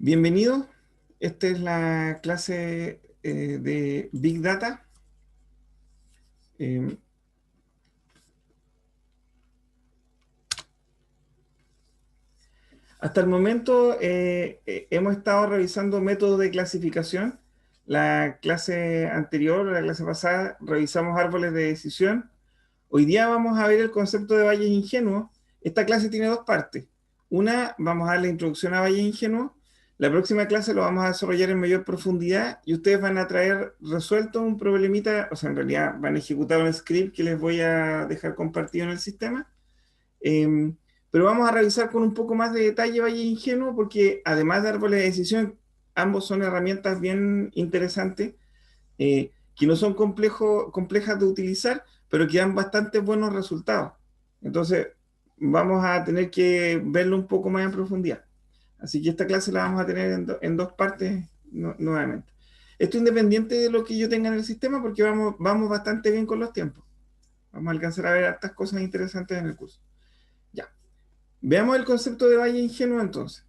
Bienvenido. Esta es la clase de Big Data. Eh, Hasta el momento hemos estado revisando métodos de clasificación. La clase anterior, la clase pasada, revisamos árboles de decisión. Hoy día vamos a ver el concepto de valles ingenuos. Esta clase tiene dos partes. Una, vamos a dar la introducción a valles ingenuos. La próxima clase lo vamos a desarrollar en mayor profundidad y ustedes van a traer resuelto un problemita, o sea, en realidad van a ejecutar un script que les voy a dejar compartido en el sistema. Eh, pero vamos a revisar con un poco más de detalle valles ingenuos porque además de árboles de decisión, ambos son herramientas bien interesantes que no son complejas de utilizar, pero que dan bastante buenos resultados. Entonces, vamos a tener que verlo un poco más en profundidad. Así que esta clase la vamos a tener en dos partes nuevamente. Esto independiente de lo que yo tenga en el sistema, porque vamos bastante bien con los tiempos. Vamos a alcanzar a ver estas cosas interesantes en el curso. Ya. Veamos el concepto de valle ingenuo entonces.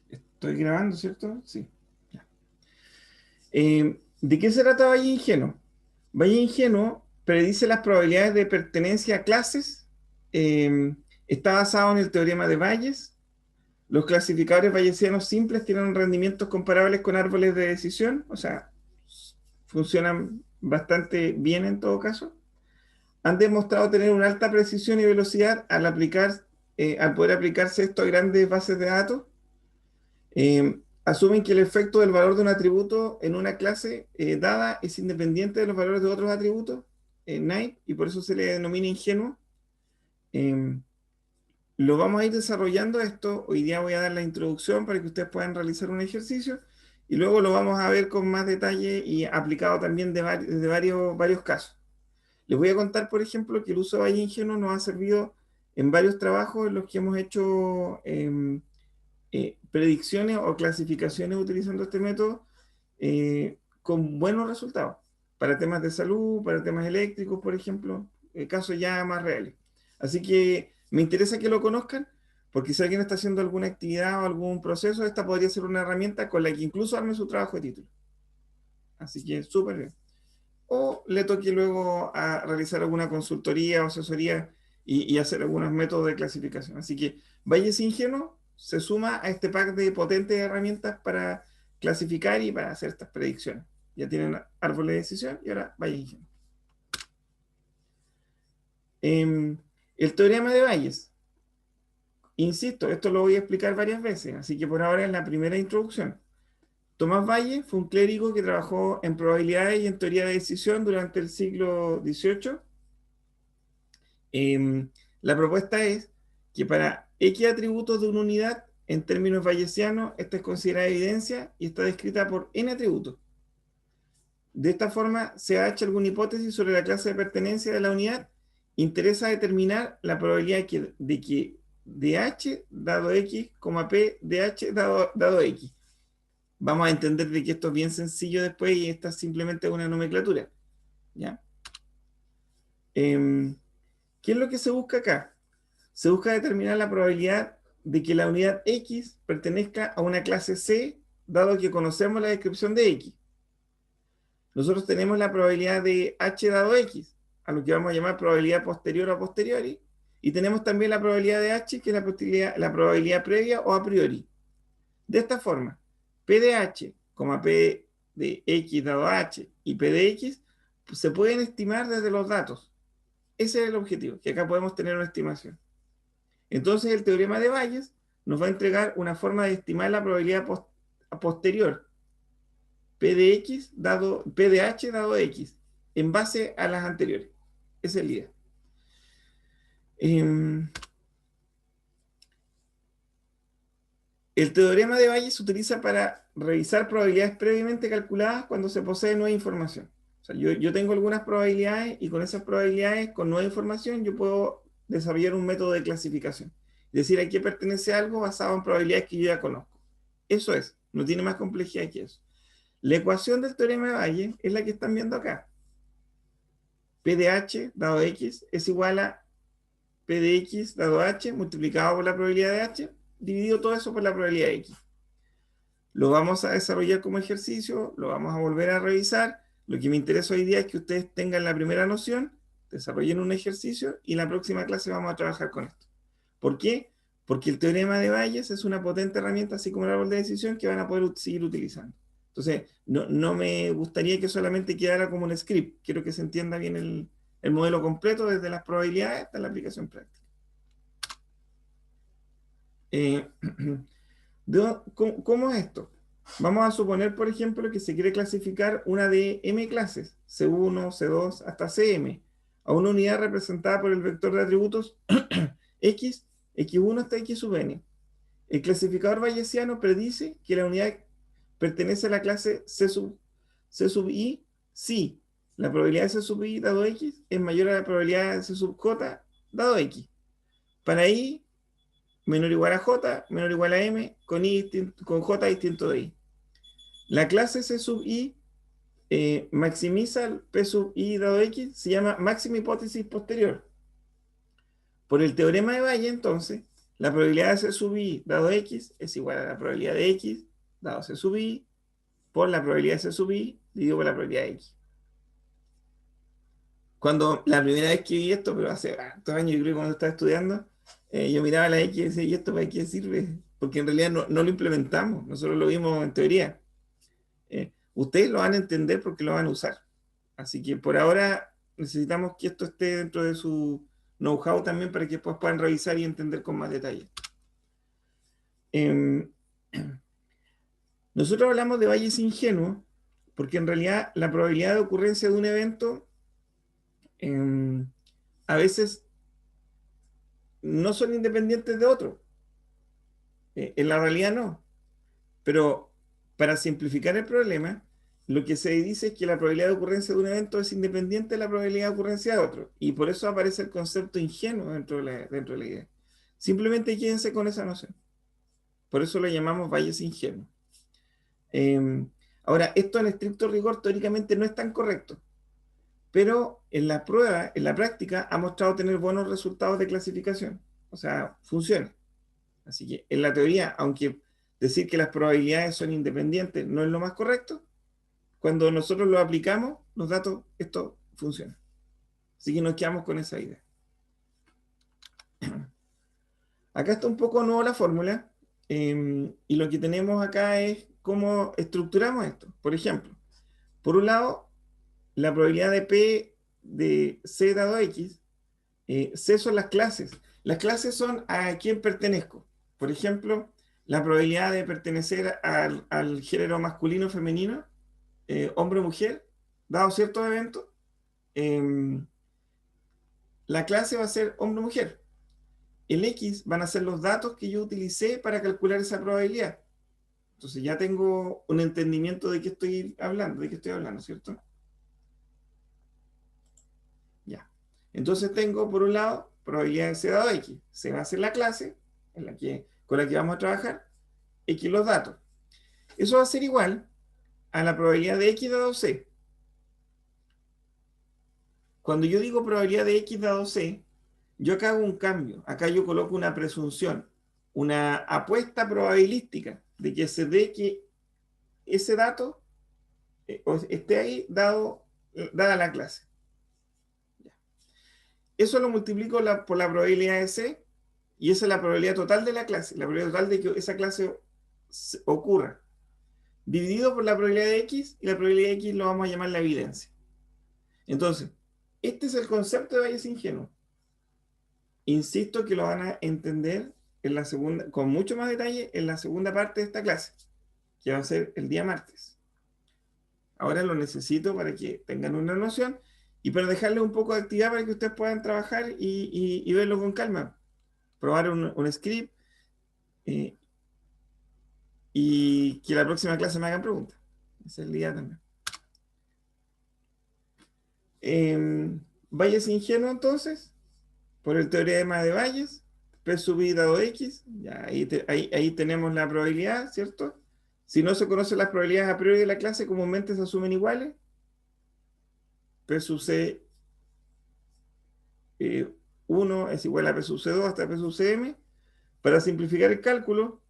Estoy grabando, ¿cierto? Sí. Ya. ¿De qué se trata valle ingenuo? Valle ingenuo predice las probabilidades de pertenencia a clases. eh, Está basado en el teorema de Bayes. Los clasificadores bayesianos simples tienen rendimientos comparables con árboles de decisión, o sea, funcionan bastante bien en todo caso. Han demostrado tener una alta precisión y velocidad al poder aplicarse esto a grandes bases de datos. Asumen que el efecto del valor de un atributo en una clase dada es independiente de los valores de otros atributos, naive, y por eso se le denomina ingenuo. Eh, lo vamos a ir desarrollando esto. Hoy día voy a dar la introducción para que ustedes puedan realizar un ejercicio y luego lo vamos a ver con más detalle y aplicado también de varios casos. Les voy a contar, por ejemplo, que el uso de valle ingenuo nos ha servido en varios trabajos en los que hemos hecho predicciones o clasificaciones utilizando este método con buenos resultados para temas de salud, para temas eléctricos, por ejemplo, casos ya más reales. Así que me interesa que lo conozcan, porque si alguien está haciendo alguna actividad o algún proceso, esta podría ser una herramienta con la que incluso arme su trabajo de título. Así que súper bien. O le toque luego a realizar alguna consultoría o asesoría y hacer algunos métodos de clasificación. Así que Valles Ingenuo se suma a este pack de potentes herramientas para clasificar y para hacer estas predicciones. Ya tienen árbol de decisión y ahora Valles Ingenuo. El teorema de Bayes. Insisto, esto lo voy a explicar varias veces, así que por ahora es la primera introducción. Tomás Valle fue un clérigo que trabajó en probabilidades y en teoría de decisión durante el siglo XVIII. La propuesta es que para X atributos de una unidad, en términos bayesianos, esta es considerada evidencia y está descrita por N atributos. De esta forma, se ha hecho alguna hipótesis sobre la clase de pertenencia de la unidad. Interesa determinar la probabilidad de que DH dado X, P DH dado X. Vamos a entender de que esto es bien sencillo después y esta simplemente es una nomenclatura. ¿Ya? ¿Qué es lo que se busca acá? Se busca determinar la probabilidad de que la unidad X pertenezca a una clase C, dado que conocemos la descripción de X. Nosotros tenemos la probabilidad de H dado X, a lo que vamos a llamar probabilidad posterior o posteriori, y tenemos también la probabilidad de H, que es la probabilidad previa o a priori. De esta forma, P de H, P de X dado H y P de X se pueden estimar desde los datos. Ese es el objetivo, que acá podemos tener una estimación. Entonces el teorema de Bayes nos va a entregar una forma de estimar la probabilidad posterior, P de H dado X, en base a las anteriores. Esa es la idea. El teorema de Bayes se utiliza para revisar probabilidades previamente calculadas cuando se posee nueva información. O sea, yo tengo algunas probabilidades y con esas probabilidades, con nueva información, yo puedo desarrollar un método de clasificación. Es decir, a qué pertenece algo basado en probabilidades que yo ya conozco. Eso es, no tiene más complejidad que eso. La ecuación del teorema de Bayes es la que están viendo acá. P de h dado x es igual a P de x dado h multiplicado por la probabilidad de h, dividido todo eso por la probabilidad de x. Lo vamos a desarrollar como ejercicio, lo vamos a volver a revisar. Lo que me interesa hoy día es que ustedes tengan la primera noción, desarrollen un ejercicio y en la próxima clase vamos a trabajar con esto. ¿Por qué? Porque el teorema de Bayes es una potente herramienta, así como el árbol de decisión, que van a poder seguir utilizando. Entonces, no me gustaría que solamente quedara como un script. Quiero que se entienda bien el modelo completo, desde las probabilidades hasta la aplicación práctica. ¿Cómo es esto? Vamos a suponer, por ejemplo, que se quiere clasificar una de m clases, C1, C2, hasta Cm, a una unidad representada por el vector de atributos x, x1 hasta x sub n. El clasificador bayesiano predice que la unidad pertenece a la clase C sub i si la probabilidad de C sub i dado x es mayor a la probabilidad de C sub j dado x. Para i menor o igual a j, menor o igual a m, con j distinto de i. La clase C sub i maximiza el P sub i dado x, se llama máxima hipótesis posterior. Por el teorema de Bayes, entonces, la probabilidad de C sub i dado x es igual a la probabilidad de x dado C sub i por la probabilidad de C sub i dividido por la probabilidad de x. Cuando la primera vez que vi esto, pero hace tantos años, yo creo que cuando estaba estudiando, yo miraba la X y decía, ¿y esto para qué sirve? Porque en realidad no lo implementamos, nosotros lo vimos en teoría. Ustedes lo van a entender porque lo van a usar. Así que por ahora necesitamos que esto esté dentro de su know-how también para que después puedan revisar y entender con más detalle. Nosotros hablamos de Bayes ingenuos porque en realidad la probabilidad de ocurrencia de un evento a veces no son independientes de otro. En la realidad no. Pero para simplificar el problema, lo que se dice es que la probabilidad de ocurrencia de un evento es independiente de la probabilidad de ocurrencia de otro. Y por eso aparece el concepto ingenuo dentro de la idea. Simplemente quédense con esa noción. Por eso lo llamamos Bayes ingenuo. Ahora, esto en estricto rigor teóricamente no es tan correcto. Pero en la prueba, en la práctica, ha mostrado tener buenos resultados de clasificación. O sea, funciona. Así que en la teoría, aunque decir que las probabilidades son independientes no es lo más correcto, cuando nosotros lo aplicamos, los datos, esto funciona. Así que nos quedamos con esa idea. Acá está un poco nuevo la fórmula, y lo que tenemos acá es cómo estructuramos esto. Por ejemplo, por un lado, la probabilidad de P de C dado X, C son las clases. Las clases son a quién pertenezco. Por ejemplo, la probabilidad de pertenecer al género masculino o femenino, hombre o mujer, dado ciertos eventos, la clase va a ser hombre o mujer. El X van a ser los datos que yo utilicé para calcular esa probabilidad. Entonces ya tengo un entendimiento de qué estoy hablando, ¿cierto? Ya. Entonces tengo, por un lado, probabilidad de C dado X. C va a ser la clase con la que vamos a trabajar, X los datos. Eso va a ser igual a la probabilidad de X dado C. Cuando yo digo probabilidad de X dado C, yo acá hago un cambio. Acá yo coloco una presunción, una apuesta probabilística de que se dé que ese dato esté ahí dada la clase. Eso lo multiplico por la probabilidad de C, y esa es la probabilidad total de la clase, la probabilidad total de que esa clase ocurra, dividido por la probabilidad de X, y la probabilidad de X lo vamos a llamar la evidencia. Entonces, este es el concepto de Bayes ingenuo. Insisto que lo van a entender en la segunda, con mucho más detalle en la segunda parte de esta clase, que va a ser el día martes. Ahora lo necesito para que tengan una noción y para dejarles un poco de actividad para que ustedes puedan trabajar y verlo con calma. Probar un script, y que la próxima clase me hagan preguntas. Ese es el día también. Bayes ingenuo entonces, por el teorema de Bayes, P sub i dado X, ya ahí tenemos la probabilidad, ¿cierto? Si no se conocen las probabilidades a priori de la clase, comúnmente se asumen iguales. P sub C 1 es igual a P sub C2 hasta P sub Cm. Para simplificar el cálculo,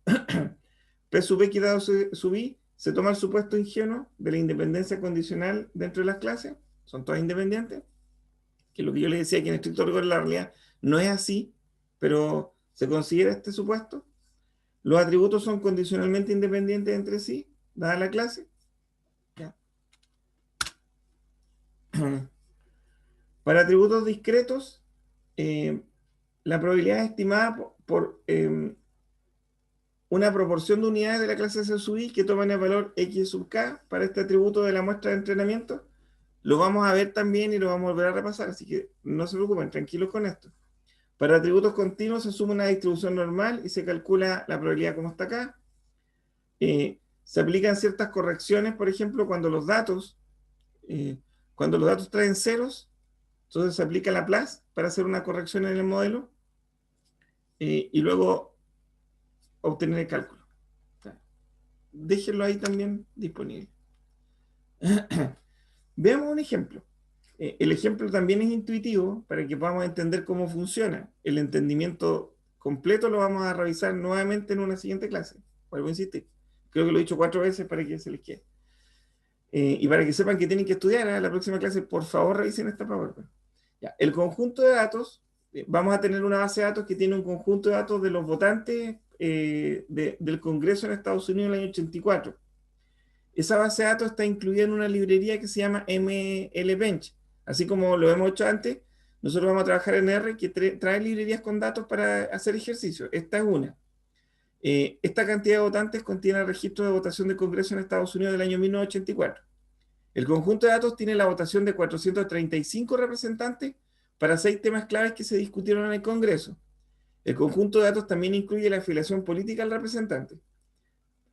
P sub X dado sub I se toma el supuesto ingenuo de la independencia condicional dentro de las clases, son todas independientes, que lo que yo les decía que en estricto rigor la realidad no es así, pero se considera este supuesto. Los atributos son condicionalmente independientes entre sí, dada la clase. Ya. Para atributos discretos, la probabilidad es estimada por una proporción de unidades de la clase C sub i que toman el valor x sub k para este atributo de la muestra de entrenamiento. Lo vamos a ver también y lo vamos a volver a repasar, así que no se preocupen, tranquilos con esto. Para atributos continuos se asume una distribución normal y se calcula la probabilidad como está acá. Se aplican ciertas correcciones, por ejemplo, eh, cuando los datos traen ceros, entonces se aplica la plus para hacer una corrección en el modelo y luego obtener el cálculo. Déjenlo ahí también disponible. Veamos un ejemplo. El ejemplo también es intuitivo para que podamos entender cómo funciona. El entendimiento completo lo vamos a revisar nuevamente en una siguiente clase. Vuelvo a insistir. Creo que lo he dicho 4 veces para que se les quede. Y para que sepan que tienen que estudiar la próxima clase, por favor revisen esta PowerPoint. Ya, el conjunto de datos, vamos a tener una base de datos que tiene un conjunto de datos de los votantes del Congreso en Estados Unidos en el año 84. Esa base de datos está incluida en una librería que se llama MLBench. Así como lo hemos hecho antes, nosotros vamos a trabajar en R que trae librerías con datos para hacer ejercicios. Esta es una. Esta cantidad de votantes contiene el registro de votación del Congreso en Estados Unidos del año 1984. El conjunto de datos tiene la votación de 435 representantes para 6 temas claves que se discutieron en el Congreso. El conjunto de datos también incluye la afiliación política al representante.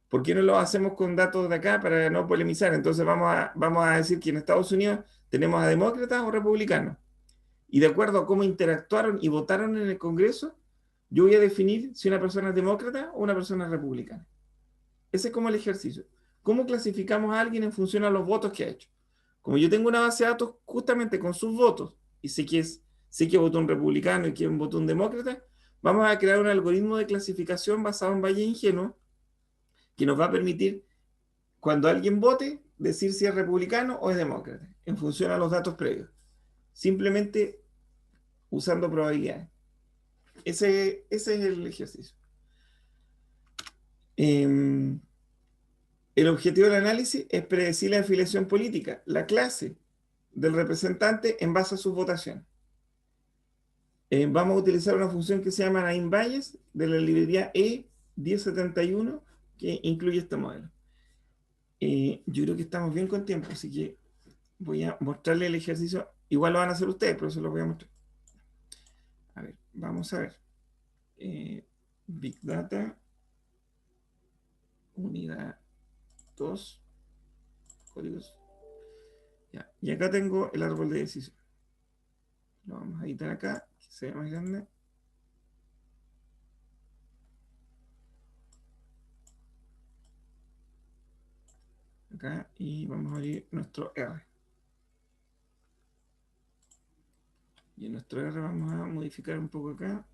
¿Por qué no lo hacemos con datos de acá para no polemizar? Entonces vamos a decir que en Estados Unidos tenemos a demócratas o republicanos. Y de acuerdo a cómo interactuaron y votaron en el Congreso, yo voy a definir si una persona es demócrata o una persona es republicana. Ese es como el ejercicio. ¿Cómo clasificamos a alguien en función a los votos que ha hecho? Como yo tengo una base de datos justamente con sus votos y sé que votó un republicano y que votó un demócrata, vamos a crear un algoritmo de clasificación basado en valle ingenuo que nos va a permitir, cuando alguien vote, decir si es republicano o es demócrata, en función a los datos previos. Simplemente usando probabilidades. Ese es el ejercicio. El objetivo del análisis es predecir la afiliación política, la clase del representante en base a sus votaciones. Vamos a utilizar una función que se llama Naim Bayes de la librería E1071 que incluye este modelo. Yo creo que estamos bien con tiempo, así que voy a mostrarle el ejercicio. Igual lo van a hacer ustedes, pero se lo voy a mostrar. A ver, vamos a ver. Big Data, unidad 2, códigos. Ya. Y acá tengo el árbol de decisión. Lo vamos a editar acá, que se vea más grande. Acá, y vamos a abrir nuestro R. Y en nuestro R vamos a modificar un poco acá.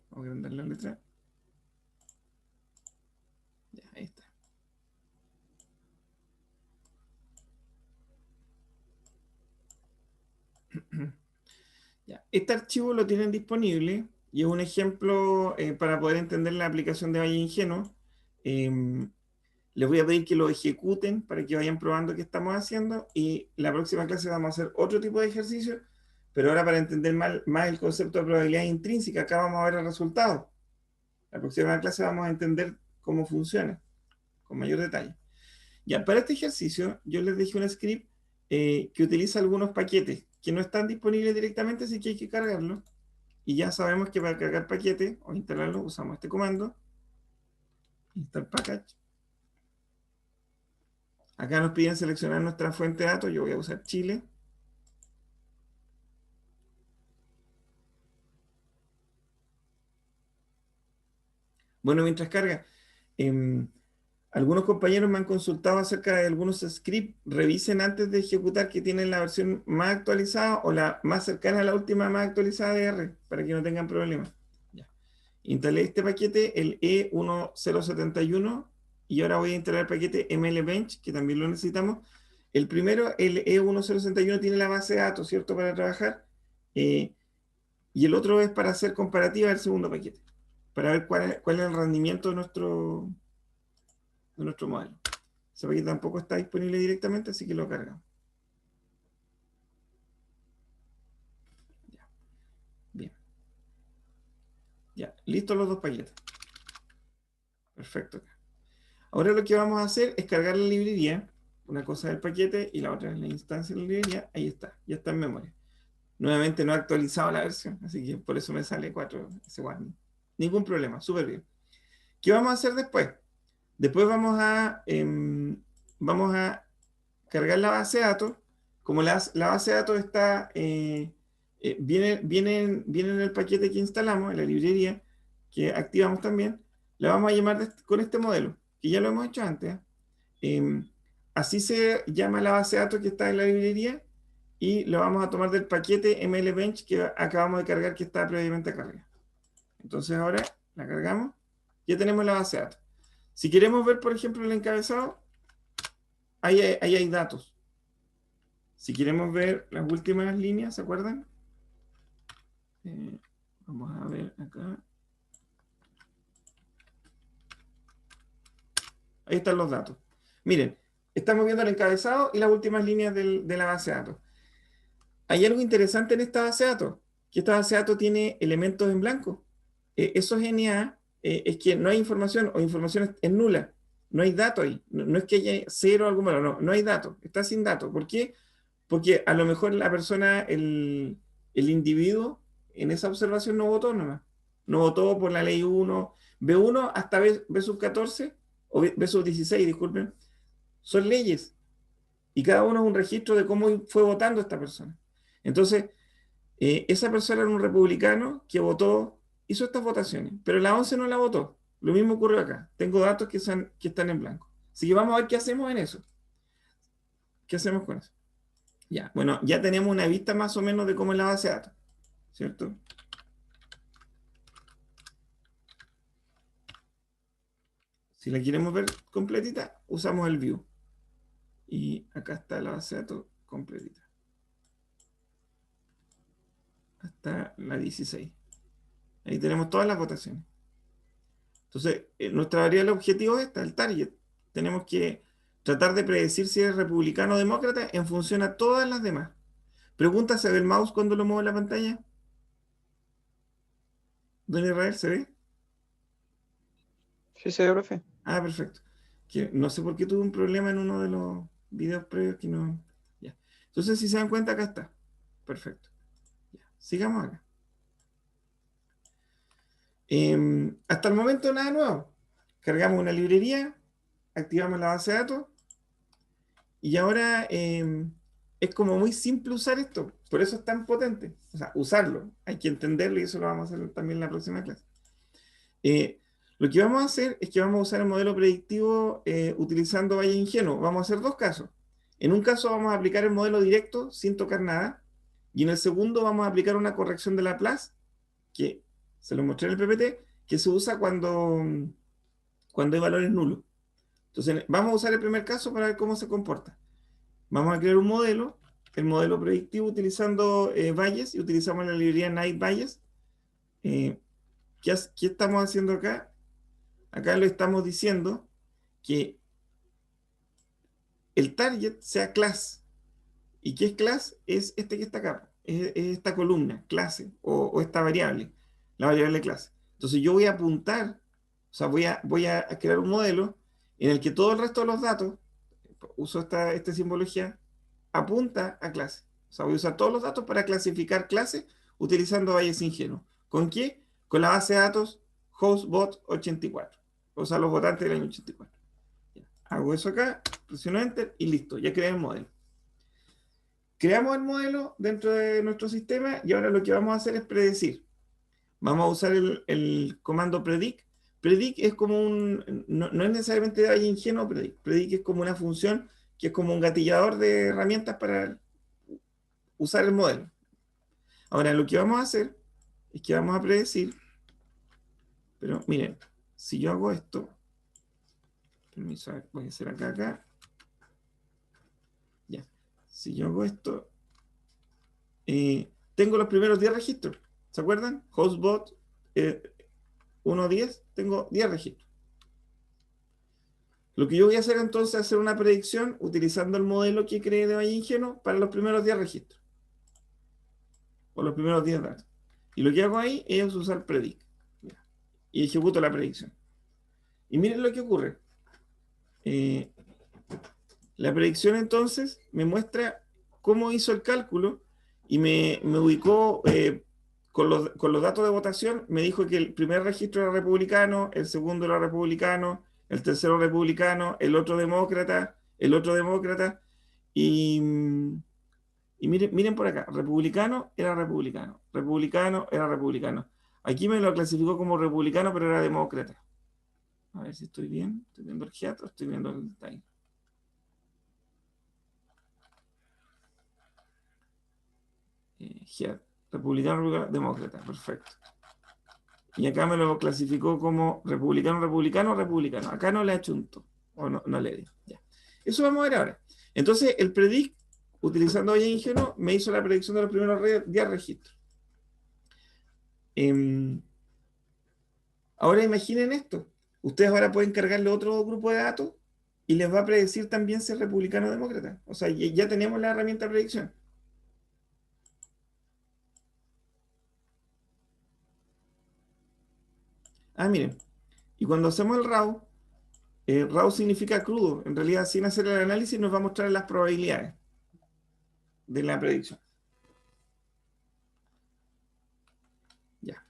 Vamos a agrandar la letra. Ya, ahí está. Ya. Este archivo lo tienen disponible y es un ejemplo para poder entender la aplicación de Valle Ingenuo. Les voy a pedir que lo ejecuten para que vayan probando qué estamos haciendo y la próxima clase vamos a hacer otro tipo de ejercicio, pero ahora para entender más el concepto de probabilidad intrínseca, acá vamos a ver el resultado. La próxima clase vamos a entender cómo funciona con mayor detalle. Ya, para este ejercicio yo les dejé un script que utiliza algunos paquetes que no están disponibles directamente, así que hay que cargarlo. Y ya sabemos que para cargar paquetes o instalarlo usamos este comando, install package. Acá nos piden seleccionar nuestra fuente de datos, yo voy a usar Chile. Bueno, mientras carga, algunos compañeros me han consultado acerca de algunos scripts. Revisen antes de ejecutar que tienen la versión más actualizada o la más cercana a la última más actualizada de R, para que no tengan problemas. Ya. Instalé este paquete, el E1071, y ahora voy a instalar el paquete MLBench, que también lo necesitamos. El primero, el E1061, tiene la base de datos, ¿cierto?, para trabajar. Y el otro es para hacer comparativa del segundo paquete, para ver cuál es el rendimiento de nuestro modelo. Ese paquete tampoco está disponible directamente, así que lo cargamos. Ya. Bien. Ya, listos los dos paquetes. Perfecto. Ahora lo que vamos a hacer es cargar la librería. Una cosa es el paquete y la otra es la instancia de la librería. Ahí está, ya está en memoria. Nuevamente no he actualizado la versión, así que por eso me sale 4 ese warning. Ningún problema, súper bien. ¿Qué vamos a hacer después? Después vamos a cargar la base de datos. Como la base de datos está, viene en el paquete que instalamos, en la librería, que activamos también, la vamos a llamar con este modelo, que ya lo hemos hecho antes. Así se llama la base de datos que está en la librería, y lo vamos a tomar del paquete MLBench que acabamos de cargar, que está previamente cargado. Entonces ahora la cargamos, ya tenemos la base de datos. Si queremos ver, por ejemplo, el encabezado, ahí hay datos. Si queremos ver las últimas líneas, ¿se acuerdan? Vamos a ver acá. Ahí están los datos. Miren, estamos viendo el encabezado y las últimas líneas de la base de datos. Hay algo interesante en esta base de datos, que esta base de datos tiene elementos en blanco. Eso es NA, es que no hay información, o información es nula. No hay datos ahí. No es que haya cero o algo malo, no hay datos. Está sin datos. ¿Por qué? Porque a lo mejor la persona, el individuo, en esa observación no votó nomás. No votó por la ley 1, B1 hasta B sub 14, o B sub 16, disculpen. Son leyes. Y cada uno es un registro de cómo fue votando esta persona. Entonces, esa persona era un republicano que votó, hizo estas votaciones, pero la 11 no la votó. Lo mismo ocurrió acá. Tengo datos que están en blanco. Así que vamos a ver qué hacemos en eso. ¿Qué hacemos con eso? Ya, bueno, ya tenemos una vista más o menos de cómo es la base de datos, ¿cierto? Si la queremos ver completita, usamos el view. Y acá está la base de datos completita. Hasta la 16. Ahí tenemos todas las votaciones. Entonces, nuestra variable objetivo es esta, el target. Tenemos que tratar de predecir si es republicano o demócrata en función a todas las demás. Pregunta, ¿se ve el mouse cuando lo muevo en la pantalla? ¿Don Israel se ve? Sí, sí, profe. Ah, perfecto. Que no sé por qué tuve un problema en uno de los videos previos que no. Ya. Entonces, si se dan cuenta, acá está. Perfecto. Ya. Sigamos acá. Hasta el momento nada nuevo. Cargamos una librería, activamos la base de datos y ahora es como muy simple usar esto. Por eso es tan potente. O sea, usarlo. Hay que entenderlo y eso lo vamos a hacer también en la próxima clase. Eh, lo que vamos a hacer es que vamos a usar el modelo predictivo utilizando Bayes ingenuo. Vamos a hacer dos casos. En un caso vamos a aplicar el modelo directo sin tocar nada. Y en el segundo vamos a aplicar una corrección de Laplace, que se lo mostré en el PPT, que se usa cuando hay valores nulos. Entonces vamos a usar el primer caso para ver cómo se comporta. Vamos a crear un modelo, el modelo predictivo utilizando Bayes, y utilizamos la librería Naive Bayes. ¿Qué estamos haciendo acá? Acá le estamos diciendo que el target sea class. ¿Y qué es class? Es este que está acá. Es esta columna, clase, o esta variable, la variable clase. Entonces yo voy a apuntar, o sea, voy a crear un modelo en el que todo el resto de los datos, uso esta simbología, apunta a clase. O sea, voy a usar todos los datos para clasificar clases utilizando Bayes ingenuo. ¿Con qué? Con la base de datos hostbot84. O sea, los votantes del año 84. Hago eso acá, presiono Enter y listo, ya creé el modelo. Creamos el modelo dentro de nuestro sistema y ahora lo que vamos a hacer es predecir. Vamos a usar el comando predict Predict es como no es necesariamente de Valle Ingenuo, Predict. Predict es como una función que es como un gatillador de herramientas para usar el modelo. Ahora, lo que vamos a hacer es que vamos a predecir, pero miren, si yo hago esto, permiso, voy a hacer acá, ya. Si yo hago esto, tengo los primeros 10 registros, ¿se acuerdan? Hostbot 1.10, tengo 10 registros. Lo que yo voy a hacer entonces es hacer una predicción utilizando el modelo que creé de Valle Ingenuo para los primeros 10 registros, o los primeros 10 datos. Y lo que hago ahí es usar predict, y ejecuto la predicción. Y miren lo que ocurre. La predicción entonces me muestra cómo hizo el cálculo y me ubicó con los datos de votación. Me dijo que el primer registro era republicano, el segundo era republicano, el tercero republicano, el otro demócrata. Y, y miren por acá, republicano era republicano, republicano era republicano. Aquí me lo clasificó como republicano, pero era demócrata. A ver si estoy bien. Estoy viendo el GIAT o estoy viendo el time. GIAT, republicano, demócrata, perfecto. Y acá me lo clasificó como republicano, republicano, republicano. Acá no le achunto, o no le di. Ya. Eso vamos a ver ahora. Entonces, el predict, utilizando Valle Ingenuo, me hizo la predicción de los primeros 10 registros. Ahora imaginen esto. Ustedes ahora pueden cargarle otro grupo de datos y les va a predecir también si es republicano o demócrata. O sea, ya tenemos la herramienta de predicción. Miren. Y cuando hacemos el RAW, RAW significa crudo. En realidad, sin hacer el análisis, nos va a mostrar las probabilidades de la predicción. Ya.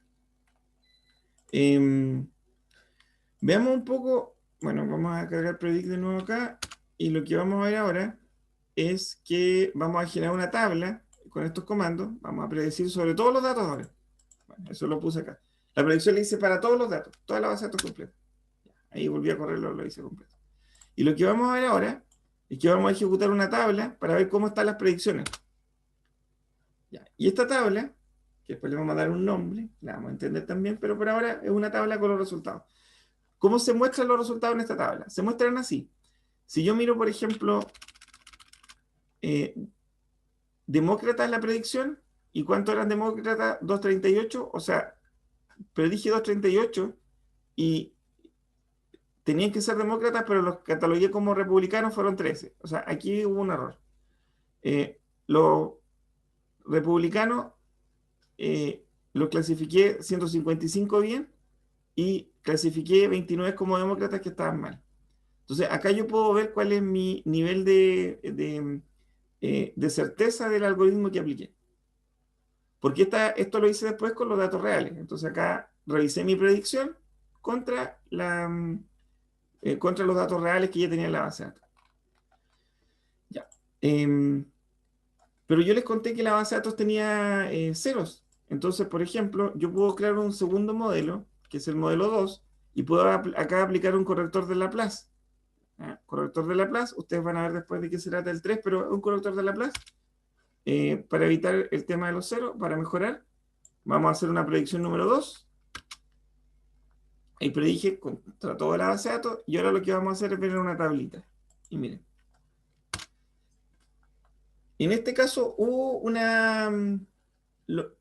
Veamos un poco. Bueno, vamos a cargar predict de nuevo acá. Y lo que vamos a ver ahora es que vamos a generar una tabla con estos comandos. Vamos a predecir sobre todos los datos ahora. Bueno, eso lo puse acá. La predicción la hice para todos los datos, toda la base de datos completa. Ahí volví a correrlo, lo hice completo. Y lo que vamos a ver ahora es que vamos a ejecutar una tabla para ver cómo están las predicciones. Ya. Y esta tabla, que después le vamos a dar un nombre, la vamos a entender también, pero por ahora es una tabla con los resultados. ¿Cómo se muestran los resultados en esta tabla? Se muestran así. Si yo miro, por ejemplo, demócratas la predicción, ¿y cuánto eran demócratas? 238, o sea, predije 238 y tenían que ser demócratas, pero los catalogué como republicanos, fueron 13. O sea, aquí hubo un error. Los republicanos los clasifiqué 155 bien y clasifiqué 29 como demócratas que estaban mal. Entonces, acá yo puedo ver cuál es mi nivel de certeza del algoritmo que apliqué. Porque esto lo hice después con los datos reales. Entonces, acá revisé mi predicción contra contra los datos reales que ya tenía en la base de datos. Ya. Pero yo les conté que la base de datos tenía ceros. Entonces, por ejemplo, yo puedo crear un segundo modelo, que es el modelo 2, y puedo acá aplicar un corrector de Laplace. Corrector de Laplace, ustedes van a ver después de qué se trata el 3, pero un corrector de Laplace, para evitar el tema de los ceros, para mejorar, vamos a hacer una predicción número 2. Ahí predije contra toda la base de datos, y ahora lo que vamos a hacer es ver una tablita. Y miren. En este caso hubo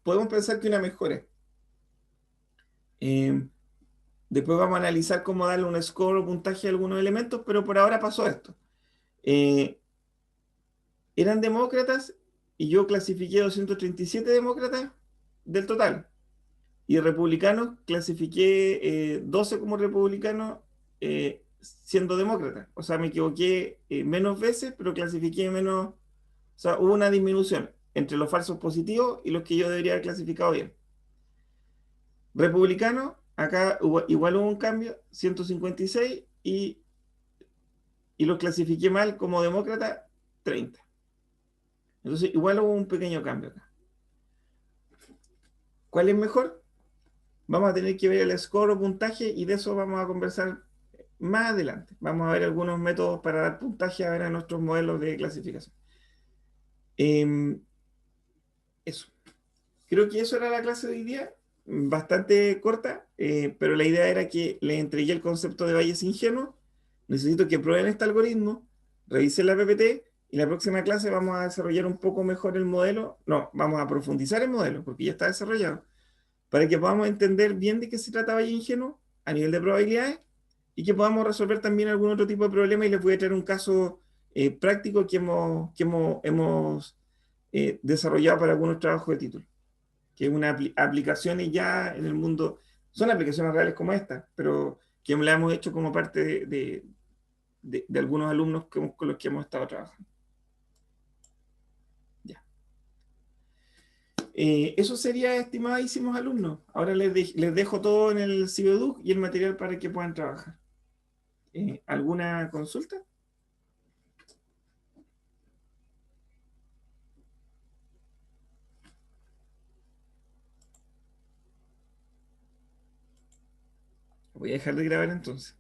podemos pensar que una mejora. Después vamos a analizar cómo darle un score o puntaje a algunos elementos, pero por ahora pasó esto. Eran demócratas y yo clasifiqué 237 demócratas del total. Y republicanos clasifiqué 12 como republicanos siendo demócratas. O sea, me equivoqué menos veces, pero clasifiqué menos. O sea, hubo una disminución entre los falsos positivos y los que yo debería haber clasificado bien. Republicano, acá igual hubo un cambio, 156, y los clasifiqué mal como demócrata, 30. Entonces, igual hubo un pequeño cambio acá. ¿Cuál es mejor? vamos a tener que ver el score o puntaje y de eso vamos a conversar más adelante. Vamos a ver algunos métodos para dar puntaje a ver a nuestros modelos de clasificación. Em, eso. Creo que eso era la clase de hoy día, bastante corta, pero la idea era que les entregué el concepto de valles ingenuos. Necesito que prueben este algoritmo, revisen la PPT y la próxima clase vamos a desarrollar un poco mejor el modelo. No, vamos a profundizar el modelo porque ya está desarrollado, para que podamos entender bien de qué se trata valle ingenuo a nivel de probabilidades y que podamos resolver también algún otro tipo de problema. Y les voy a traer un caso práctico que hemos desarrollado para algunos trabajos de título, que es una aplicaciones ya en el mundo, son aplicaciones reales como esta, pero que la hemos hecho como parte de algunos alumnos con los que hemos estado trabajando. Ya. Eso sería, estimadísimos alumnos. Ahora les dejo todo en el Cibeduc y el material para que puedan trabajar. ¿Alguna consulta? Voy a dejar de grabar entonces.